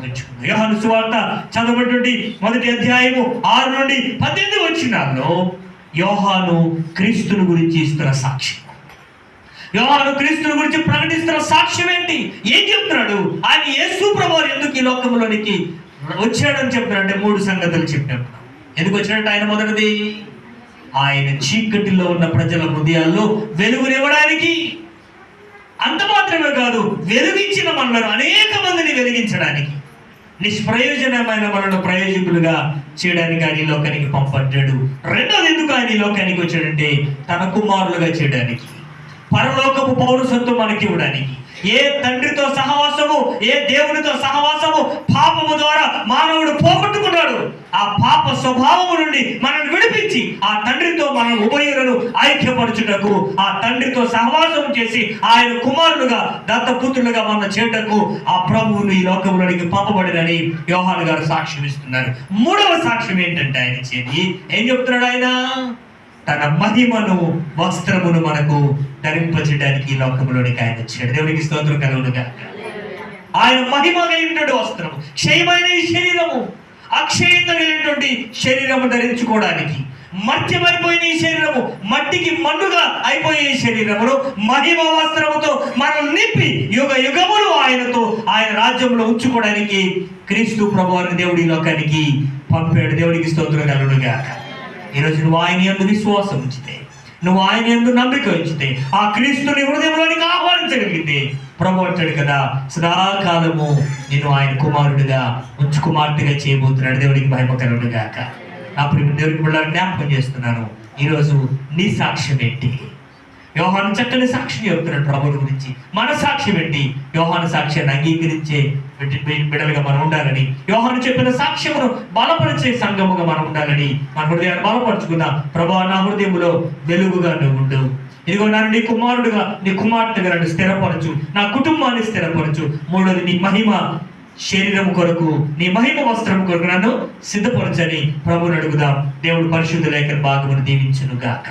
ముగించుకుందాం. యోహాను సువార్త చదవబడినటువంటి 1వ అధ్యాయము 6 నుండి 18 వచనాల్లో యోహాను క్రీస్తుని గురించి ఇస్తున్న సాక్ష్యం. యోహాను క్రీస్తుని గురించి ప్రకటిస్తున్న సాక్ష్యం ఏంటి? ఏం చెప్తున్నాడు? ఆయన యేసు ప్రభువు ఎందుకు ఈ లోకంలోనికి వచ్చాడని చెప్తున్నాడంటే 3 సంగతులు చెప్పాడు. ఎందుకు వచ్చినట్టు? ఆయన మొదటిది, ఆయన చీకటిలో ఉన్న ప్రజల హృదయాల్లో వెలుగునివ్వడానికి. అంత మాత్రమే కాదు, వెలిగించిన మనలను అనేక మందిని వెలిగించడానికి, నిష్ప్రయోజనమైన మనను ప్రయోజకులుగా చేయడానికి ఆయన ఈ లోకానికి పంపడ్డాడు. రెండోది, ఎందుకు ఆయన ఈ లోకానికి వచ్చాడంటే తన కుమారులుగా చేయడానికి, పరలోకపు పౌరసత్వం మనకి ఇవ్వడానికి. ఏ తండ్రితో సహవాసము, ఏ దేవునితో సహవాసము పాపము ద్వారా మానవుడు పోగొట్టుకున్నాడు. ఆ పాప స్వభావము నుండి మనల్ని విడిపించి ఆ తండ్రితో మనం ఉభయులను ఐక్యపరచుటకు, ఆ తండ్రితో సహవాసం చేసి ఆయన కుమారులుగా దత్తపుత్రులుగా మన చేటకు ఆ ప్రభువును ఈ లోకంలోనికి పంపబడినని యోహాను గారు సాక్ష్యం ఇస్తున్నారు. 3వ సాక్ష్యం ఏంటంటే ఆయన ఇచ్చేది ఏం చెప్తున్నాడు? ఆయన తన మహిమను వస్త్రమును మనకు ధరింపచేయడానికి ఈ లోకంలోనికి ఆయన వచ్చాడు. దేవునికి స్తోత్రం కలుగునుగా. ఆయన మహిమ కలిగినటువంటి వస్త్రము, క్షయమైన ఈ శరీరము, అక్షయత కలిగినటువంటి శరీరము ధరించుకోవడానికి, మర్త్యమైపోయిన ఈ శరీరము, మట్టికి మన్నుగా అయిపోయే ఈ శరీరమును మహిమ వస్త్రముతో మనం నింపి యుగ యుగములు ఆయనతో ఆయన రాజ్యంలో ఉంచుకోవడానికి క్రీస్తు ప్రభువుని దేవుడి లోకానికి పంపాడు. దేవునికి స్తోత్రం కలుగునుగా. ఈరోజు నువ్వు ఆయన యందు విశ్వాసం ఉంచితే, నువ్వు ఆయన యందు నమ్మిక ఉంచితే, ఆ క్రీస్తుని హృదయంలోనికి ఆహ్వానించగలిగితే ప్రభు అంటాడు కదా, సదాకాలము నేను ఆయన కుమారుడిగా కుమార్తెగా చేయబోతున్నాడు. దేవుడికి మహిమ కలుగునుగాక. అప్పుడు దేవుడికి కూడా జ్ఞాపకం చేస్తున్నాను, ఈరోజు నీ సాక్ష్యం ఏంటి? యోహాను చక్కని సాక్ష్యం చెప్తున్నాడు ప్రభువుని గురించి. మన సాక్ష్యం ఏంటి? యోహాను సాక్ష్యాన్ని అంగీకరించే బిడ్డలుగా మనం ఉండాలని, యోహాను చెప్పిన సాక్ష్యమును బలపరిచే సంఘముగా మనం ఉండాలని మన హృదయాన్ని బలపరుచుకుందాం. ప్రభువా, నా హృదయములో వెలుగుగా నువ్వు ఉండు. ఇదిగో నన్ను నీ కుమారుడుగా, నీ కుమార్తెగా నన్ను స్థిరపరచు, నా కుటుంబాన్ని స్థిరపరచు. 3వది, నీ మహిమ శరీరం కొరకు, నీ మహిమ వస్త్రం కొరకు నన్ను సిద్ధపరచని ప్రభువుని అడుగుదాం. దేవుడు పరిశుద్ధ లేఖన భాగమును దీవించును గాక.